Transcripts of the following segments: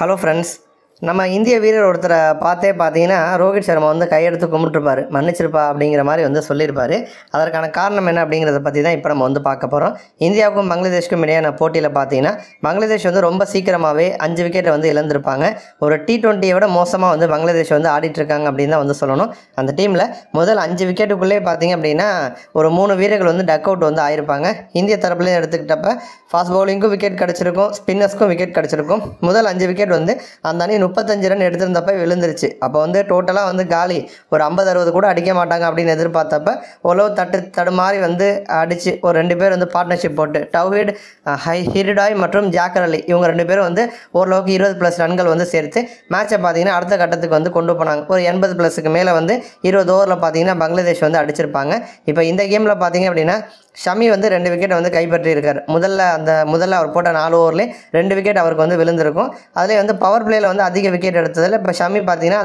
Hello friends, நம்ம இந்திய வீரர் ஒருத்தரை பார்த்தீங்கன்னா ரோஹித் சர்மா வந்து கையெடுத்து கும்பிட்டுருப்பார், மன்னிச்சிருப்பா அப்படிங்கிற மாதிரி வந்து சொல்லியிருப்பார். அதற்கான காரணம் என்ன அப்படிங்கிறத பற்றி தான் இப்போ நம்ம வந்து பார்க்க போகிறோம். இந்தியாவுக்கும் பங்களாதேஷ்க்கும் இடையான போட்டியில் பார்த்தீங்கன்னா பங்களாதேஷ் வந்து ரொம்ப சீக்கிரமாகவே 5 விக்கெட்டை வந்து இழந்திருப்பாங்க. ஒரு T20 விட மோசமாக வந்து பங்களாதேஷ் வந்து ஆடிட்டுருக்காங்க அப்படின்னு தான் வந்து சொல்லணும். அந்த டீமில் முதல் 5 விக்கெட்டுக்குள்ளே பார்த்தீங்க அப்படின்னா ஒரு 3 வீரர்கள் வந்து டக் அவுட் வந்து ஆயிருப்பாங்க. இந்திய தரப்புலேயும் எடுத்துக்கிட்டப்ப ஃபாஸ்ட் பவுலிங்க்கும் விக்கெட் கிடச்சிருக்கும், ஸ்பின்னர்ஸ்க்கும் விக்கெட் கிடச்சிருக்கும். முதல் 5 விக்கெட் வந்து அந்த அணி 35 ரன் எடுத்திருந்தப்ப விழுந்துருச்சு. அப்போ வந்து டோட்டலாக வந்து காலி ஒரு 50-60 கூட அடிக்க மாட்டாங்க அப்படின்னு எதிர்பார்த்தப்ப ஓரளவு தடுமாறி வந்து அடித்து ஒரு 2 பேர் வந்து பார்ட்னர்ஷிப் போட்டு டவ்ஹீட் ஹிரிடாய் மற்றும் ஜாக்கர் அலி இவங்க 2 பேரும் வந்து ஓரளவுக்கு 20+ ரன்கள் வந்து சேர்த்து மேட்சை பார்த்தீங்கன்னா அடுத்த கட்டத்துக்கு வந்து கொண்டு போனாங்க. ஒரு 80+க்கு மேலே வந்து 20 ஓவரில் பார்த்தீங்கன்னா பங்களாதேஷ் வந்து அடிச்சிருப்பாங்க. இப்போ இந்த கேமில் பார்த்தீங்க அப்படின்னா ஷமி வந்து 2 விக்கெட் வந்து கைப்பற்றியிருக்கார். முதல்ல அவர் போட்ட 4 ஓவர்லேயே 2 விக்கெட் அவருக்கு வந்து விழுந்திருக்கும். அதிலே வந்து பவர் பிளேயில் வந்து அதிக விக்கெட் எடுத்ததில் இப்போ ஷமி பார்த்தீங்கன்னா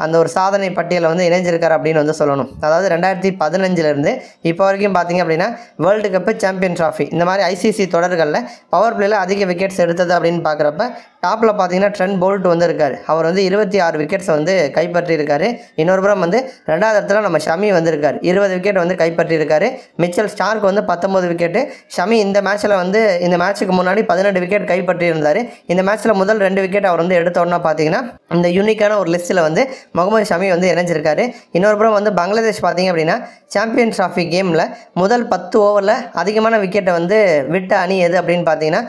அந்த ஒரு சாதனை பட்டியலில் வந்து இணைஞ்சிருக்கார் அப்படின்னு வந்து சொல்லணும். அதாவது 2015 இப்போ வரைக்கும் பார்த்தீங்க அப்படின்னா வேர்ல்டு கப்பு, சாம்பியன் ட்ராஃபி இந்த மாதிரி ICC தொடர்களில் பவர் பிளேயில் அதிக விக்கெட்ஸ் எடுத்தது அப்படின்னு பார்க்குறப்ப டாப்பில் பார்த்தீங்கன்னா ட்ரெண்ட் போல்ட் வந்து இருக்கார். அவர் வந்து 26 விக்கெட்ஸ் வந்து கைப்பற்றியிருக்காரு. இன்னொரு புறம் வந்து 2வது இடத்துல நம்ம ஷமி வந்திருக்கார், 20 விக்கெட் வந்து கைப்பற்றியிருக்காரு. மிச்சல் ஸ்டார்க் வந்து 19 விக்கெட்டு. ஷமி இந்த மேட்ச்சுக்கு முன்னாடி 18 விக்கெட் கைப்பற்றியிருந்தார். இந்த மேட்ச்சில் முதல் 2 விக்கெட் அவர் வந்து எடுத்தோன்னா பார்த்தீங்கன்னா இந்த யூனிக்கான ஒரு லிஸ்ட்டில் வந்து முகமது ஷமி வந்து இணைஞ்சிருக்காரு. இன்னொரு புறம் வந்து பங்களாதேஷ் பார்த்தீங்க அப்படின்னா சாம்பியன் ட்ராஃபி கேமில் முதல் 10 ஓவரில் அதிகமான விக்கெட்டை வந்து விட்ட அணி எது அப்படின்னு பார்த்தீங்கன்னா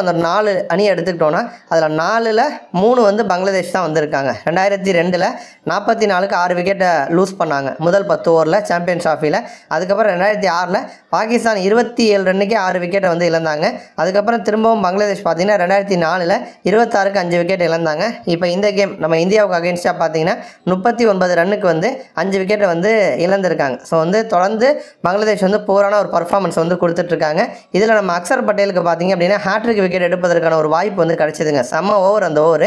அந்த 4 அணியை எடுத்துக்கிட்டோன்னா அதில் 4ல் 3 வந்து பங்களாதேஷ் தான் வந்திருக்காங்க. 2002 44க்கு 6 விக்கெட்டை லூஸ் பண்ணாங்க முதல் 10 ஓவரில் சாம்பியன் ட்ராஃபியில். அதுக்கப்புறம் 2006 பாகிஸ்தான் 27 ரன்னுக்கே 6 விக்கெட்டை வந்து இழந்தாங்க. அதுக்கப்புறம் திரும்பவும் பங்களாதேஷ் பார்த்தீங்கன்னா 2004 26க்கு 5 விக்கெட் இழந்தாங்க. இப்போ இந்த கேம் நம்ம இந்தியாவுக்கு அகேன்ஸ்டாக பார்த்தீங்கன்னா 39 ரன்னுக்கு வந்து 5 விக்கெட்டை வந்து இழந்திருக்காங்க. ஸோ வந்து தொடர்ந்து பங்களாதேஷ் வந்து போரான ஒரு பர்ஃபார்மன்ஸ் வந்து கொடுத்துட்ருக்காங்க. இதில் நம்ம அக்சர் பட்டேலுக்கு பார்த்தீங்க அப்படின்னா ஹேட்ரிக் விக்கெட் எடுப்பதற்கான ஒரு வாய்ப்பு வந்து கிடச்சிதுங்க. செம்ம ஓவர். அந்த ஓவர்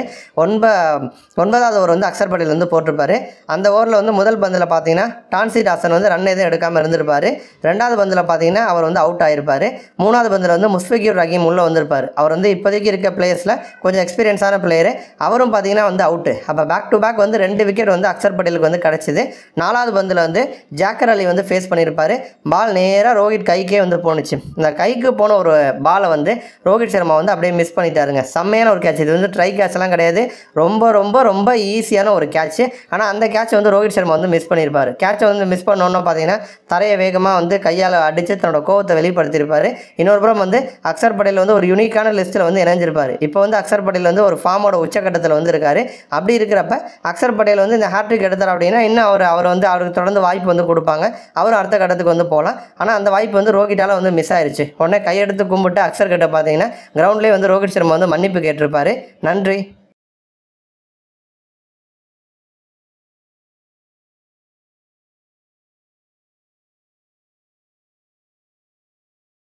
9வது ஓவர் வந்து அக்சர் பட்டேல் வந்து போட்டிருப்பாரு. அந்த ஓவரில் வந்து முதல் பந்தில் பார்த்தீங்கன்னா டான்சி டாசன் வந்து ரன் எதுவும் எடுக்காமல் இருந்திருப்பார். 2வது பந்தில் பார்த்தீங்கன்னா அவர் வந்து அவுட் ஆகிருப்பார். 3வது பந்தில் வந்து முஸ்ஃபிகுர் ரஹீம் உள்ளே வந்திருப்பார். அவர் வந்து இப்போதைக்கு இருக்க பிளேயர்ஸில் கொஞ்சம் எக்ஸ்பீரியன்ஸான பிளேயரு. அவரும் பார்த்தீங்கன்னா வந்து அவுட்டு. அப்போ பேக் டு பேக் வந்து 2 விக்கெட் வந்து அக்சர் பட்டேலுக்கு வந்து கிடச்சிது. 4வது பந்தில் வந்து ஜாக்கர் அலி வந்து ஃபேஸ் பண்ணியிருப்பார். பால் நேராக ரோஹித் கைக்கே வந்து போணுச்சு. இந்த கைக்கு போன ஒரு பாலை வந்து ரோஹித் சர்மா வந்து அப்படியே மிஸ் பண்ணிட்டாருங்க. செம்மையான ஒரு கேட்ச். இது வந்து ட்ரை கேட்ச்லாம் கிடையாது, ரொம்ப ரொம்ப ரொம்ப ஈஸியான ஒரு கேட்ச். ஆனால் அந்த கேட்சை வந்து ரோஹித் சர்மா வந்து மிஸ் பண்ணியிருப்பார். கேட்சை வந்து மிஸ் பண்ணோன்னா பார்த்தீங்கன்னா தரையை வேகமாக வந்து கையால் அடித்து தன்னோட கோவத்தை வெளிப்படுத்தியிருப்பார். இன்னொரு புறம் வந்து அக்சர் பட்டேல் வந்து ஒரு யூனிக்கான லிஸ்ட்டில் வந்து இணைஞ்சிருப்பார். இப்போ வந்து அக்சர் பட்டேல் வந்து ஒரு ஃபார்மோட உச்சக்கட்டத்தில் வந்து இருக்கார். அப்படி இருக்கிறப்ப அக்சர் பட்டேல் வந்து இந்த ஹேட்ரிக் எடுத்தார் அப்படின்னா இன்னும் அவருக்கு தொடர்ந்து வாய்ப்பு வந்து கொடுப்பாங்க. அவரும் அடுத்த கட்டத்துக்கு வந்து போகலாம். ஆனால் அந்த வாய்ப்பு வந்து ரோஹிட்டால் வந்து மிஸ் ஆயிடுச்சு. உடனே கையெடுத்து கும்பிட்டு அக்சர் கிட்ட பார்த்தீங்கன்னா கிரவுண்ட்லேயே வந்து ரோஹித் சர்மா வந்து மன்னிப்பு கேட்டிருப்பார். நன்றி.